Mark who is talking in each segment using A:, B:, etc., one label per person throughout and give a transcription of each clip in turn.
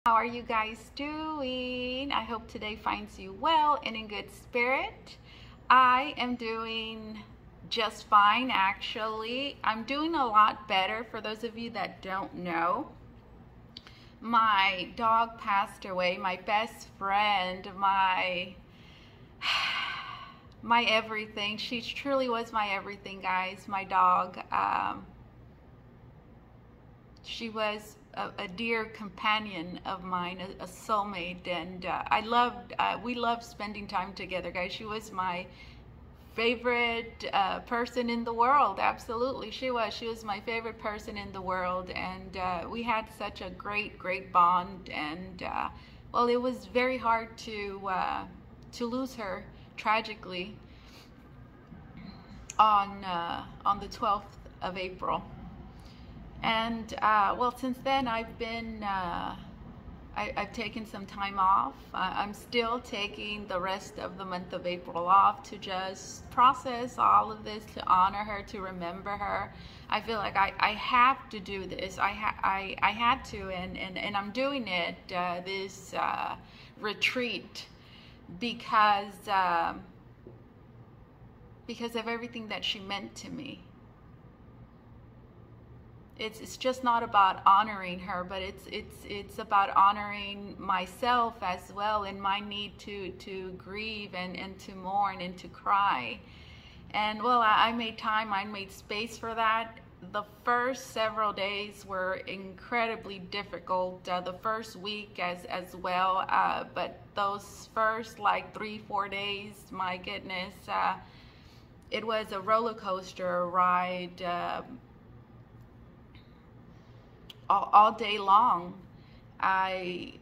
A: How are you guys doing? I hope today finds you well and in good spirit. I am doing just fine, actually. I'm doing a lot better. For those of you that don't know, my dog passed away. My best friend, my everything. She truly was my everything, guys. My dog. She was a dear companion of mine, a soulmate, and we loved spending time together, guys. She was my favorite person in the world. Absolutely, she was my favorite person in the world, and we had such a great bond. And well, it was very hard to lose her tragically on the 12th of April. And well, since then I've been I've taken some time off. I'm still taking the rest of the month of April off to just process all of this, to honor her, to remember her. I feel like I have to do this. I had to, and I'm doing it, this retreat, because of everything that she meant to me. It's just not about honoring her, but it's about honoring myself as well, and my need to grieve and to mourn and to cry. And well, I made time, I made space for that. The first several days were incredibly difficult, the first week as well, but those first like 3-4 days, my goodness, it was a roller coaster ride, all day long. I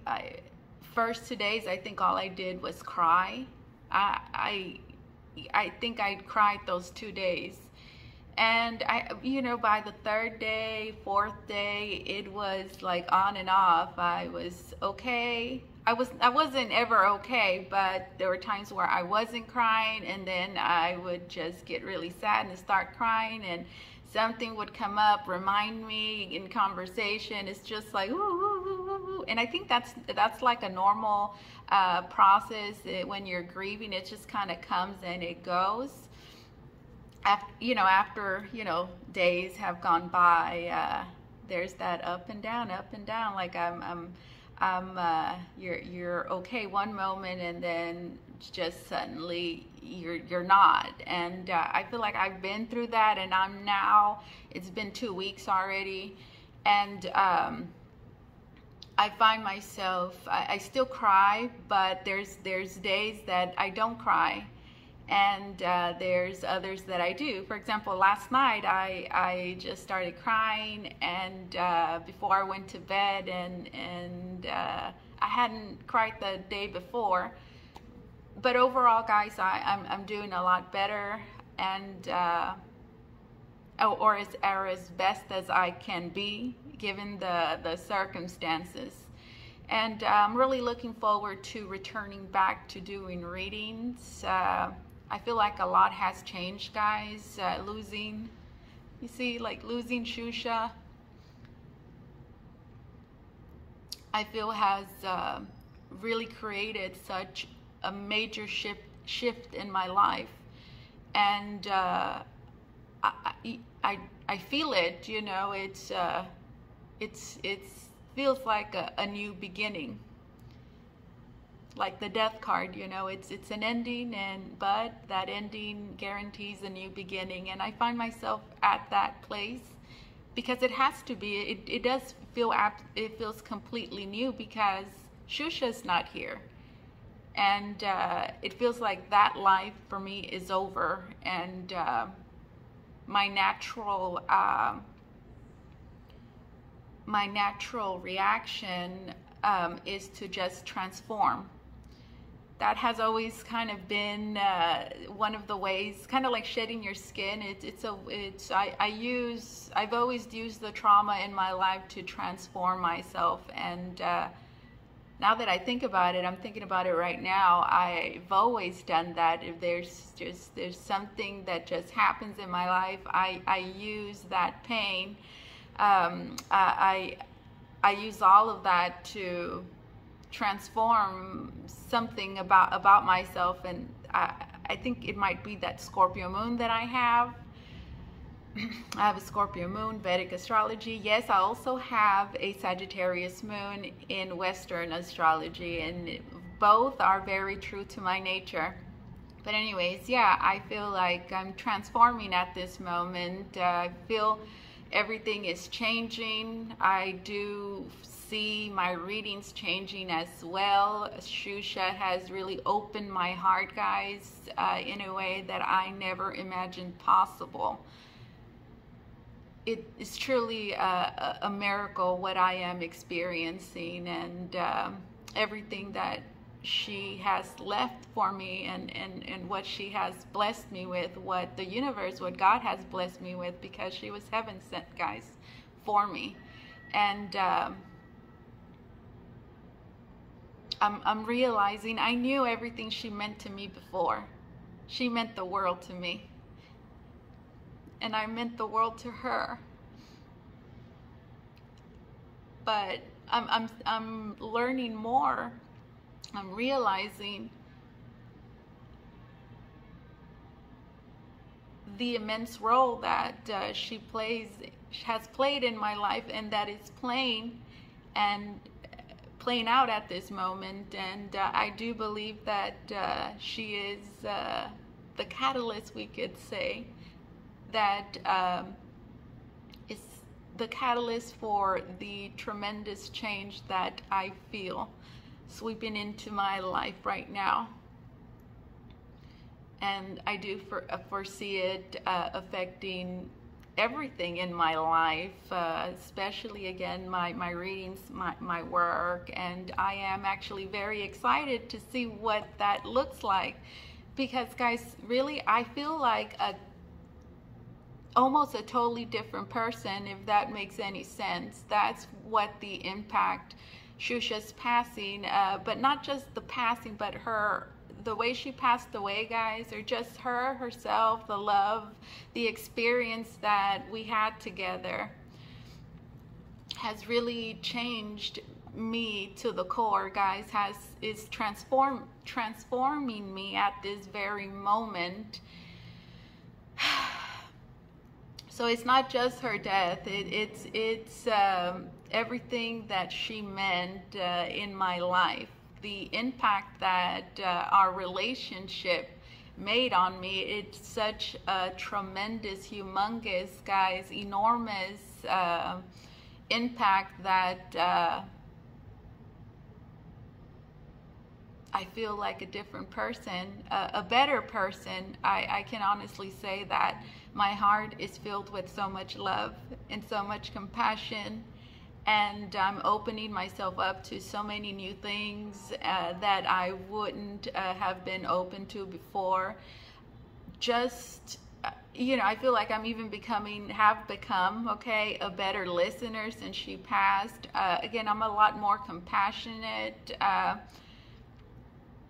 A: first 2 days, I think all I did was cry. I think I cried those 2 days, and by the third day, fourth day, it was like on and off. I was okay. I wasn't ever okay, but there were times where I wasn't crying, and then I would just get really sad and start crying, and something would come up, remind me in conversation. It's just like, ooh, ooh, ooh, ooh. And I think that's like a normal process. When you're grieving, it just kind of comes and it goes. After days have gone by, there's that up and down. Like you're okay one moment, and then just suddenly you're not. And I feel like I've been through that, and it's been 2 weeks already, and I find myself, I still cry, but there's days that I don't cry, and there's others that I do. For example, last night I just started crying, and before I went to bed, and I hadn't cried the day before. But overall, guys, I'm doing a lot better, and or as best as I can be, given the circumstances. And I'm really looking forward to returning back to doing readings. I feel like a lot has changed, guys. Losing Shusha, I feel has really created such a major shift in my life, and I feel it. It feels like a new beginning, like the death card. It's an ending, but that ending guarantees a new beginning, and I find myself at that place because it has to be. It does feel it feels completely new because Shusha's not here. And it feels like that life for me is over, and my natural reaction is to just transform. That has always kind of been one of the ways, kind of like shedding your skin. I've always used the trauma in my life to transform myself, and now that I think about it, I'm thinking about it right now, I've always done that. If there's something that just happens in my life, I use that pain. I I use all of that to transform something about myself. And I think it might be that Scorpio moon that I have. I have a Scorpio moon, Vedic astrology. Yes, I also have a Sagittarius moon in Western astrology, and both are very true to my nature. But anyways, yeah, I feel like I'm transforming at this moment. I feel everything is changing. I do see my readings changing as well. Shusha has really opened my heart, guys, in a way that I never imagined possible. It is truly a miracle what I am experiencing, and everything that she has left for me, and what she has blessed me with, what the universe, what God has blessed me with, because she was heaven sent, guys, for me. And I'm realizing I knew everything she meant to me before. She meant the world to me, and I meant the world to her. But I'm learning more. I'm realizing the immense role that she has played in my life, and that is playing out at this moment. And I do believe that she is the catalyst, we could say, that is the catalyst for the tremendous change that I feel sweeping into my life right now. And I do foresee it affecting everything in my life, especially, again, my readings, my work. And I am actually very excited to see what that looks like, because, guys, really, I feel like almost a totally different person, if that makes any sense. That's what the impact Shusha's passing, but not just the passing, but the way she passed away, guys, or just herself, the love, the experience that we had together has really changed me to the core, guys. Is transforming me at this very moment. So it's not just her death. It's everything that she meant in my life. The impact that our relationship made on me. It's such a tremendous, humongous, guys, enormous impact that I feel like a different person, a better person. I can honestly say that my heart is filled with so much love and so much compassion, and I'm opening myself up to so many new things that I wouldn't have been open to before. Just, I feel like I'm even have become, okay, a better listener since she passed. Again, I'm a lot more compassionate.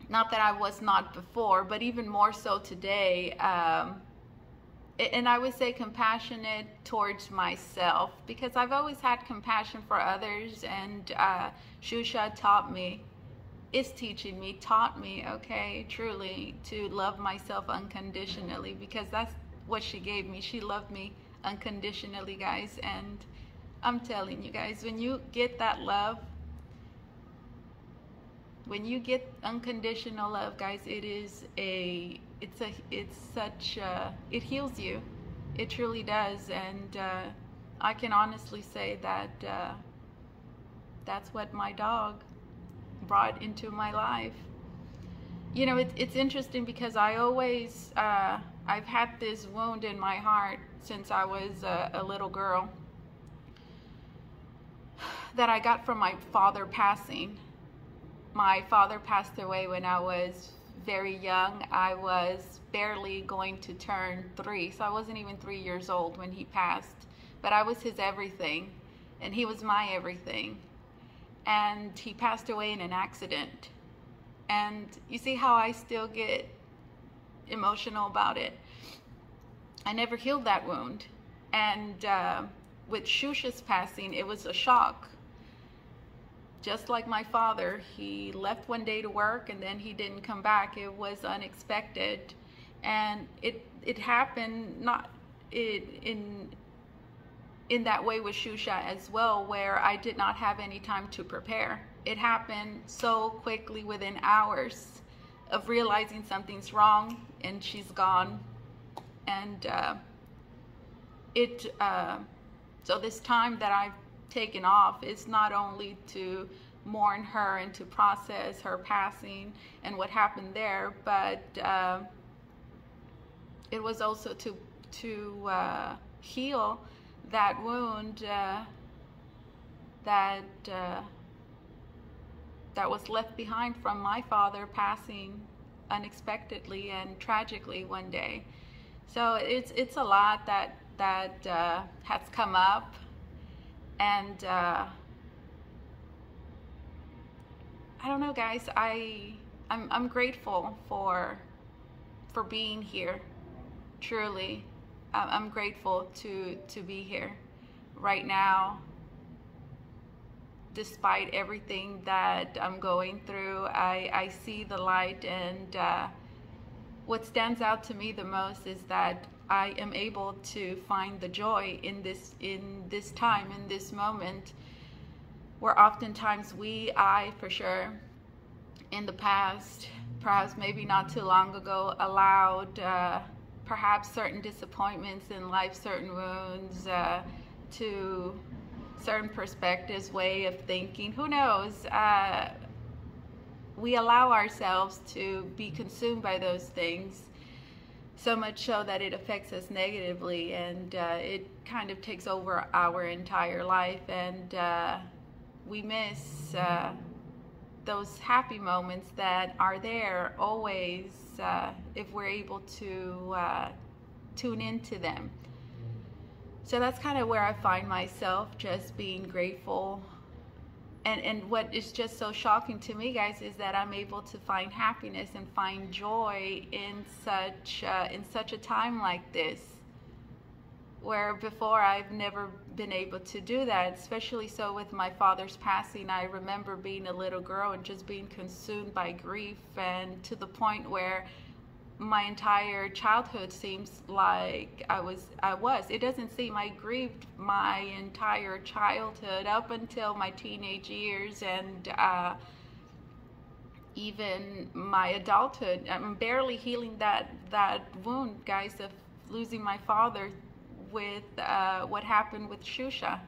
A: Not that I was not before, but even more so today. And I would say compassionate towards myself, because I've always had compassion for others. And Shusha taught me, taught me, okay, truly to love myself unconditionally, because that's what she gave me. She loved me unconditionally, guys. And I'm telling you guys, when you get that love, when you get unconditional love, guys, it heals you. It truly does. And I can honestly say that that's what my dog brought into my life. It's interesting, because I always I've had this wound in my heart since I was a little girl, that I got from my father passing. My father passed away when I was very young. I was barely going to turn 3, so I wasn't even 3 years old when he passed. But I was his everything, and he was my everything. And he passed away in an accident. And you see how I still get emotional about it. I never healed that wound. And with Shusha's passing, it was a shock. just like my father, he left one day to work and then he didn't come back. It was unexpected, and it happened not in that way with Shusha as well, where I did not have any time to prepare. It happened so quickly, within hours of realizing something's wrong, and she's gone. And so this time that I've taken off is not only to mourn her and to process her passing and what happened there, but it was also to heal that wound that was left behind from my father passing unexpectedly and tragically one day. So it's a lot that has come up, and I don't know, guys. I'm grateful for being here. Truly, I'm grateful to be here right now, despite everything that I'm going through. I see the light, and what stands out to me the most is that I am able to find the joy in this time, in this moment, where oftentimes I for sure, in the past, perhaps maybe not too long ago, allowed perhaps certain disappointments in life, certain wounds, to certain perspectives, way of thinking, who knows, we allow ourselves to be consumed by those things, so much so that it affects us negatively, and it kind of takes over our entire life, and we miss those happy moments that are there always, if we're able to tune into them. So that's kind of where I find myself, just being grateful. And what is just so shocking to me, guys, is that I'm able to find happiness and find joy in such a time like this, where before I've never been able to do that, especially so with my father's passing. I remember being a little girl and just being consumed by grief, and to the point where my entire childhood seems like I was. It doesn't seem, I grieved my entire childhood up until my teenage years, and even my adulthood. I'm barely healing that wound, guys, of losing my father with what happened with Shusha.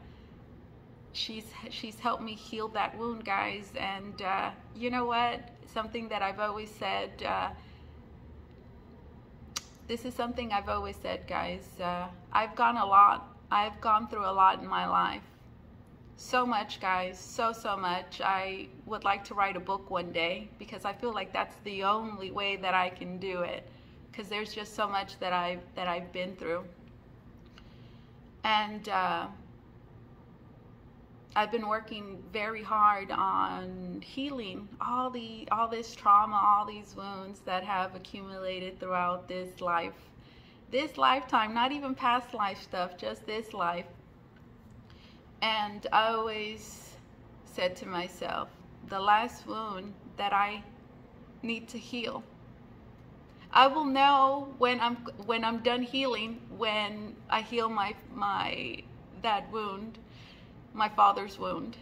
A: She's helped me heal that wound, guys. And you know what? Something that I've always said. This is something I've always said, guys. I've gone through a lot in my life. So much, guys. So much. I would like to write a book one day, because I feel like that's the only way that I can do it, because there's just so much that I've been through. And I've been working very hard on healing all this trauma, all these wounds that have accumulated throughout this lifetime, not even past life stuff, just this life. And I always said to myself, the last wound that I need to heal, I will know when I'm done healing, when I heal that wound, my father's wound,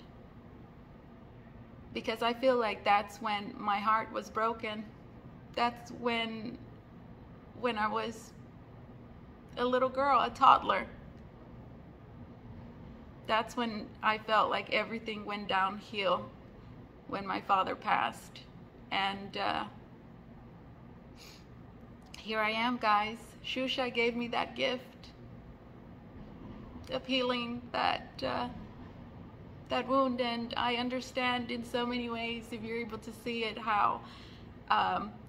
A: because I feel like that's when my heart was broken. That's when I was a little girl, a toddler. That's when I felt like everything went downhill, when my father passed. And here I am, guys. Shusha gave me that gift of healing that wound, and I understand in so many ways, if you're able to see it, how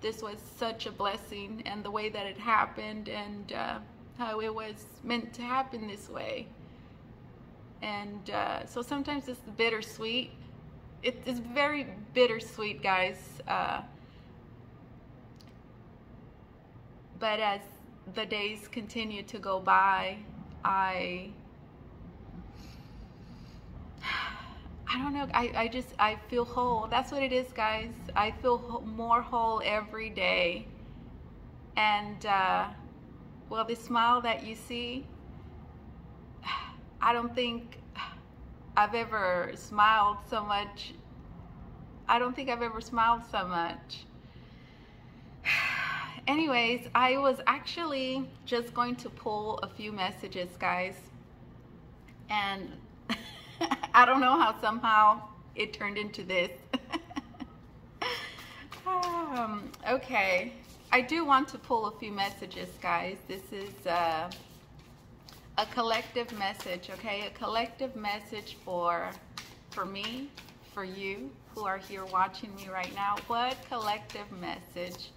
A: this was such a blessing, and the way that it happened, and how it was meant to happen this way. And so sometimes it's bittersweet. It's very bittersweet, guys. But as the days continue to go by, I I don't know. I feel whole. That's what it is, guys. I feel more whole every day. And well, the smile that you see, I don't think I've ever smiled so much. I don't think I've ever smiled so much. Anyways, I was actually just going to pull a few messages, guys. And I don't know how somehow it turned into this. Okay, I do want to pull a few messages, guys. This is a collective message, okay? A collective message for me, for you who are here watching me right now. What collective message,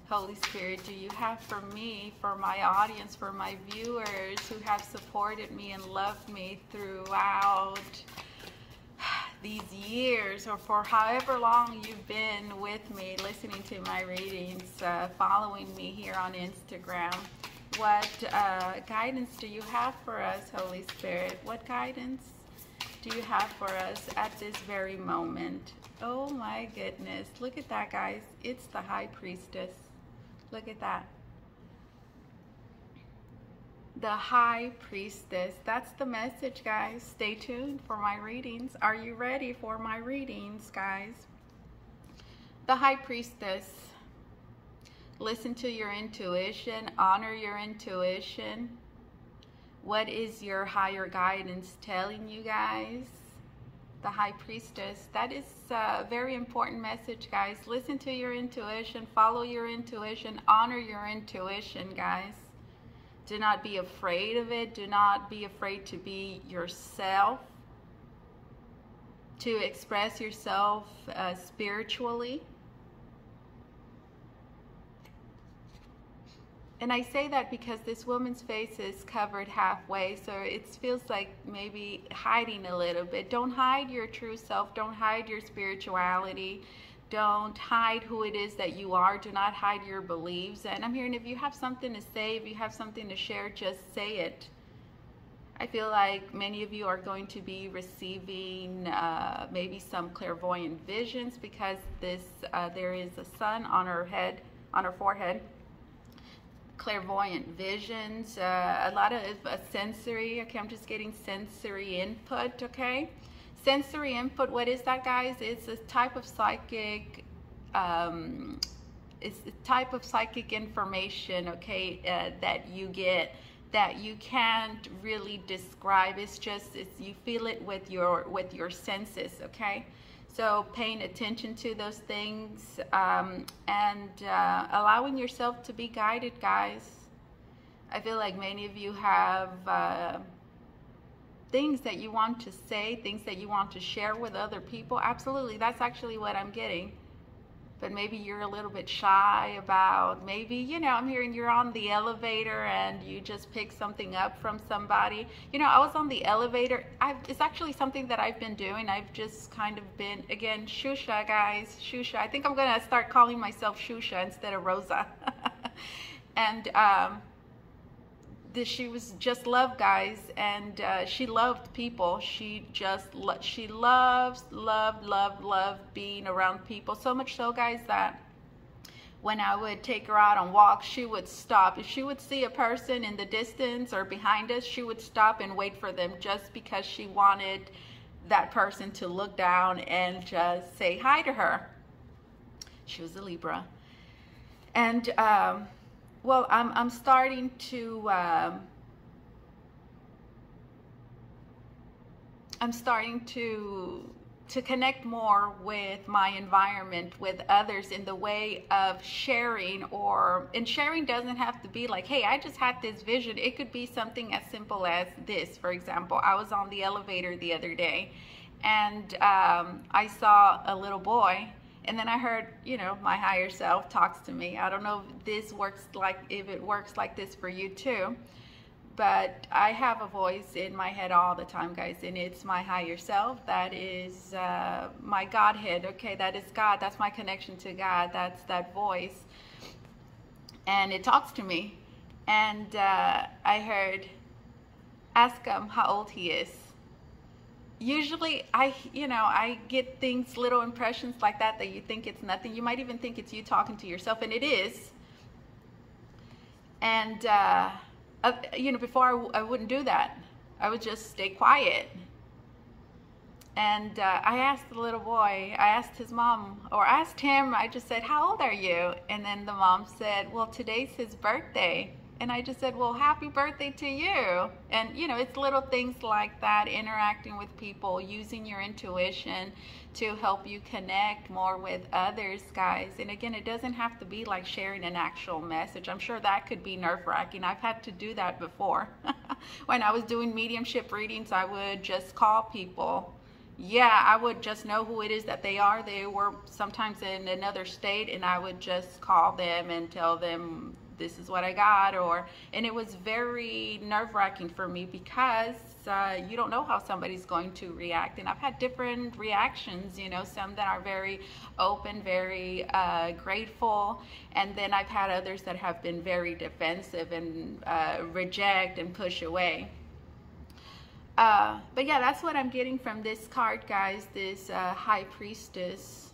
A: Holy Spirit, do you have for me, for my audience, for my viewers who have supported me and loved me throughout these years, or for however long you've been with me, listening to my readings, following me here on Instagram? What guidance do you have for us, Holy Spirit? What guidance do you have for us at this very moment? Oh my goodness. Look at that, guys. It's the High Priestess. Look at that. The High Priestess. That's the message, guys. Stay tuned for my readings. Are you ready for my readings, guys? The High Priestess. Listen to your intuition. Honor your intuition. What is your higher guidance telling you, guys? The High Priestess. That is a very important message, guys. Listen to your intuition. Follow your intuition. Honor your intuition, guys. Do not be afraid of it. Do not be afraid to be yourself, to express yourself spiritually. And I say that because this woman's face is covered halfway, so it feels like maybe hiding a little bit. Don't hide your true self. Don't hide your spirituality. Don't hide who it is that you are. Do not hide your beliefs. And I'm hearing, if you have something to say, if you have something to share, just say it. I feel like many of you are going to be receiving maybe some clairvoyant visions, because there is a sun on her head, on her forehead. Clairvoyant visions, a lot of sensory. Okay, I'm just getting sensory input. Okay, sensory input. What is that, guys? It's a type of psychic. It's a type of psychic information. Okay, that you get, that you can't really describe. It's you feel it with your senses. Okay. So paying attention to those things, and allowing yourself to be guided, guys. I feel like many of you have things that you want to say, things that you want to share with other people. Absolutely, that's actually what I'm getting. But maybe you're a little bit shy about, maybe, you know, I'm hearing you're on the elevator and you just pick something up from somebody. You know, I was on the elevator. It's actually something that I've been doing. I've just kind of been, again, Shusha, guys, Shusha. I think I'm going to start calling myself Shusha instead of Rosa. And she was just love, guys, and she loved people. She loves being around people, so much so, guys, that when I would take her out on walks, she would stop. If she would see a person in the distance or behind us, she would stop and wait for them, just because she wanted that person to look down and just say hi to her. She was a Libra. And well, I'm starting to connect more with my environment, with others, in the way of sharing. And sharing doesn't have to be like, hey, I just had this vision. It could be something as simple as this. For example, I was on the elevator the other day, and I saw a little boy. And then I heard, you know, my higher self talks to me. I don't know if it works like this for you too, but I have a voice in my head all the time, guys, and it's my higher self. That is my Godhead. Okay, that is God. That's my connection to God. That's that voice, and it talks to me. And I heard, ask him how old he is. usually I get things, little impressions like that, that you think it's nothing. You might even think it's you talking to yourself, and it is. And before I wouldn't do that. I would just stay quiet. And I asked the little boy, I asked his mom, or I asked him, I just said, how old are you? And then the mom said, well, today's his birthday. And I just said, well, happy birthday to you. And, it's little things like that, interacting with people, using your intuition to help you connect more with others, guys. And again, it doesn't have to be like sharing an actual message. I'm sure that could be nerve-wracking. I've had to do that before. When I was doing mediumship readings, I would just call people. Yeah, I would just know who it is that they are. They were sometimes in another state, and I would just call them and tell them, this is what I got. And it was very nerve-wracking for me, because you don't know how somebody's going to react. And I've had different reactions, some that are very open, very grateful. And then I've had others that have been very defensive and reject and push away. But yeah, that's what I'm getting from this card, guys, this High Priestess.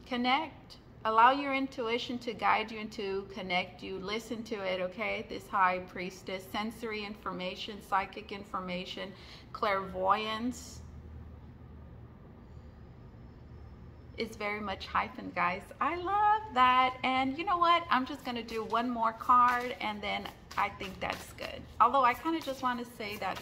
A: Connect. Allow your intuition to guide you and to connect you. Listen to it, okay? This High Priestess. Sensory information, psychic information, clairvoyance. It's very much hyphen, guys. I love that. And you know what? I'm just going to do one more card, and then I think that's good. Although I kind of just want to say that,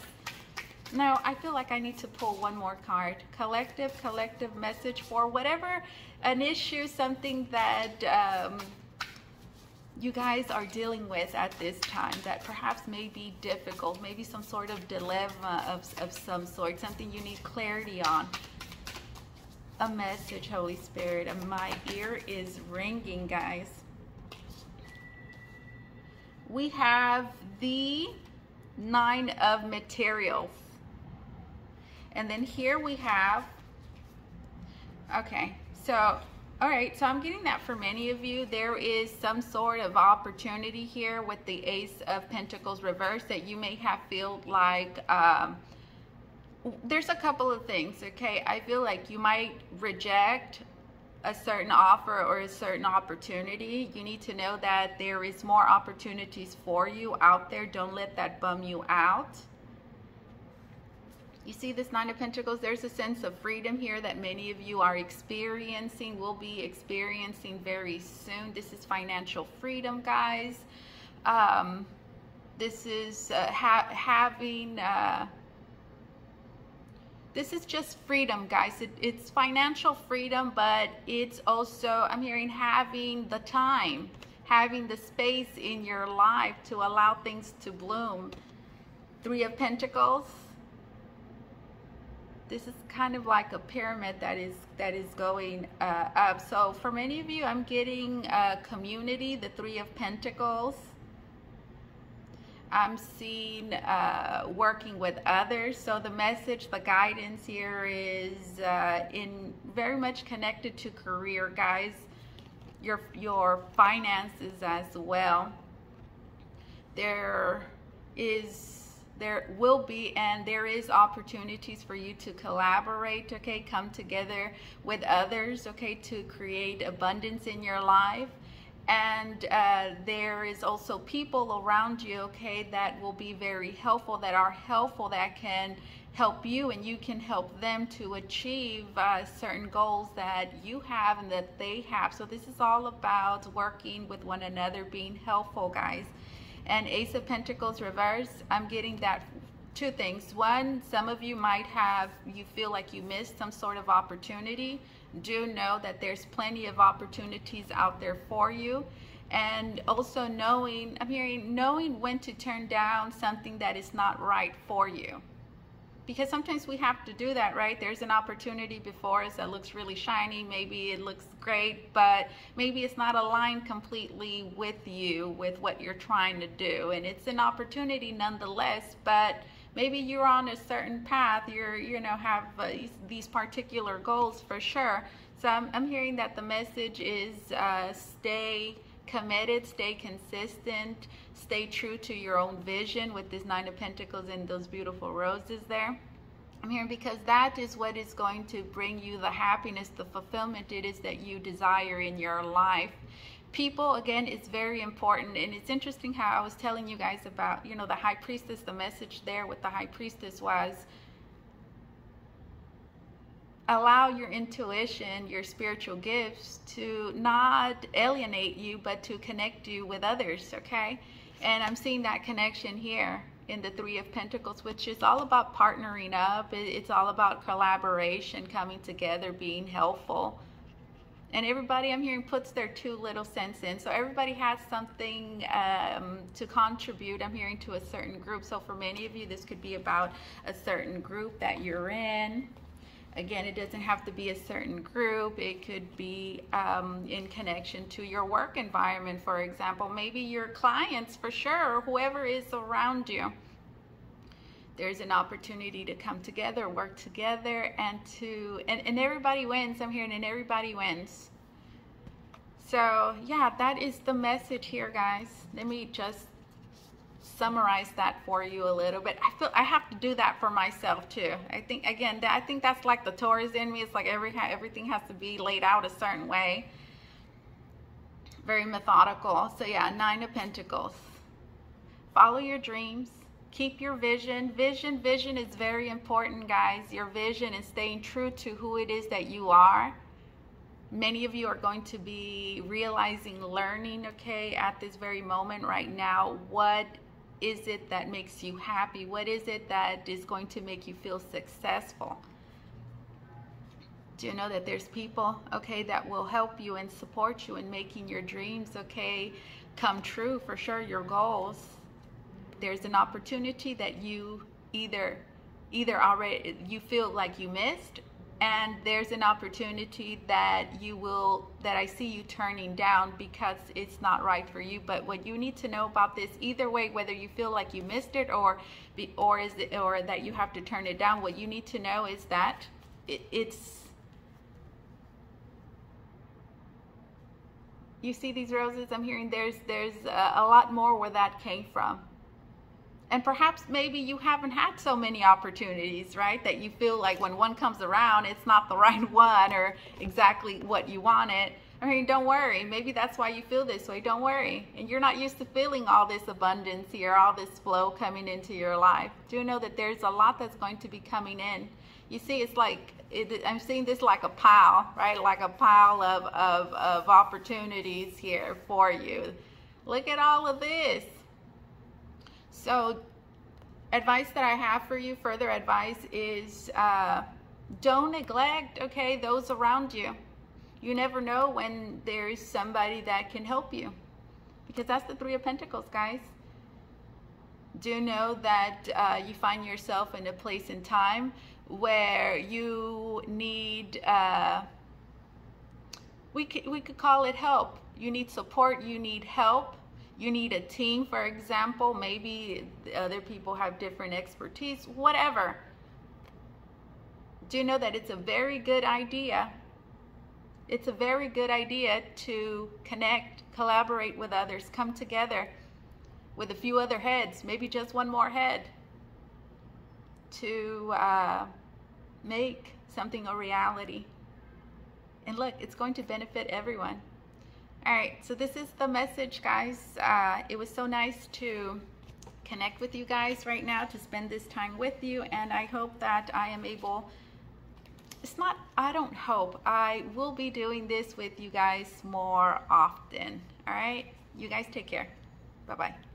A: no, I feel like I need to pull one more card. Collective message for whatever, an issue, something that you guys are dealing with at this time that perhaps may be difficult, maybe some sort of dilemma of some sort, something you need clarity on. A message, Holy Spirit. And my ear is ringing, guys. We have the Nine of Materials. And then here we have, okay, so, all right, so I'm getting that for many of you. There is some sort of opportunity here with the Ace of Pentacles reverse that you may have feel like, there's a couple of things, okay? I feel like you might reject a certain offer or a certain opportunity. You need to know that there is more opportunities for you out there. Don't let that bum you out. You see this Nine of Pentacles? There's a sense of freedom here that many of you are experiencing, will be experiencing very soon. This is financial freedom, guys. This is this is just freedom, guys. It's financial freedom, but it's also, I'm hearing, having the time, having the space in your life to allow things to bloom. Three of Pentacles. This is kind of like a pyramid that is going up. So for many of you, I'm getting community, the Three of Pentacles. I'm seeing working with others. So the message, the guidance here is in very much connected to career, guys. Your finances as well. There will be, and there is opportunities for you to collaborate, okay, come together with others, okay, to create abundance in your life. And there is also people around you, okay, that will be very helpful, that are helpful, that can help you, and you can help them to achieve certain goals that you have and that they have. So this is all about working with one another, being helpful, guys. And Ace of Pentacles reverse, I'm getting that two things. One, some of you might have, you feel like you missed some sort of opportunity. Do know that there's plenty of opportunities out there for you. And also knowing, I'm hearing, knowing when to turn down something that is not right for you. Because sometimes we have to do that, right? There's an opportunity before us that looks really shiny. Maybe it looks great, but maybe it's not aligned completely with you, with what you're trying to do. And it's an opportunity nonetheless, but maybe you're on a certain path. Have these particular goals for sure. So I'm hearing that the message is stay committed, stay consistent, stay true to your own vision with this Nine of Pentacles and those beautiful roses there. I'm hearing because that is what is going to bring you the happiness, the fulfillment it is that you desire in your life. People, again, it's very important. And it's interesting how I was telling you guys about, you know, the high priestess. The message there with the high priestess was, allow your intuition, your spiritual gifts to not alienate you, but to connect you with others, okay? And I'm seeing that connection here in the Three of Pentacles, which is all about partnering up. It's all about collaboration, coming together, being helpful. And everybody, I'm hearing, puts their 2 little cents in. So everybody has something to contribute, I'm hearing, to a certain group. So for many of you, this could be about a certain group that you're in. Again, it doesn't have to be a certain group. It could be in connection to your work environment, for example. Maybe your clients, for sure, or whoever is around you. There's an opportunity to come together, work together, and everybody wins. I'm hearing, and everybody wins. So yeah, that is the message here, guys. Let me just summarize that for you a little bit. I feel I have to do that for myself too. I think, again, I think that's like the Taurus in me. It's like everything has to be laid out a certain way. Very methodical. So yeah, 9 of Pentacles. Follow your dreams. Keep your vision. Vision is very important, guys. Your vision and staying true to who it is that you are. Many of you are going to be realizing, learning, okay, at this very moment right now, what is it that makes you happy? What is it that is going to make you feel successful? Do you know that there's people, okay, that will help you and support you in making your dreams, okay, come true, for sure, your goals? There's an opportunity that you either already you feel like you missed, and there's an opportunity that I see you turning down because it's not right for you. But what you need to know about this, either way, whether you feel like you missed it or that you have to turn it down, what you need to know is that it's you see these roses, I'm hearing there's a lot more where that came from. And perhaps maybe you haven't had so many opportunities, right? That you feel like when one comes around, it's not the right one or exactly what you wanted. I mean, don't worry. Maybe that's why you feel this way. Don't worry. And you're not used to feeling all this abundance here, all this flow coming into your life. Do know that there's a lot that's going to be coming in. You see, it's like, I'm seeing this like a pile, right? Like a pile of opportunities here for you. Look at all of this. So advice that I have for you, further advice is don't neglect, okay, those around you. You never know when there's somebody that can help you, because that's the Three of Pentacles, guys. Do know that you find yourself in a place and time where you need, we could call it help. You need support, you need help. You need a team, for example. Maybe other people have different expertise, whatever. Do you know that it's a very good idea? It's a very good idea to connect, collaborate with others, come together with a few other heads, maybe just one more head, to make something a reality. And look, it's going to benefit everyone. All right, so this is the message, guys. It was so nice to connect with you guys right now, to spend this time with you, and I hope that I am able, I don't hope, I will be doing this with you guys more often. All right, you guys take care. Bye-bye.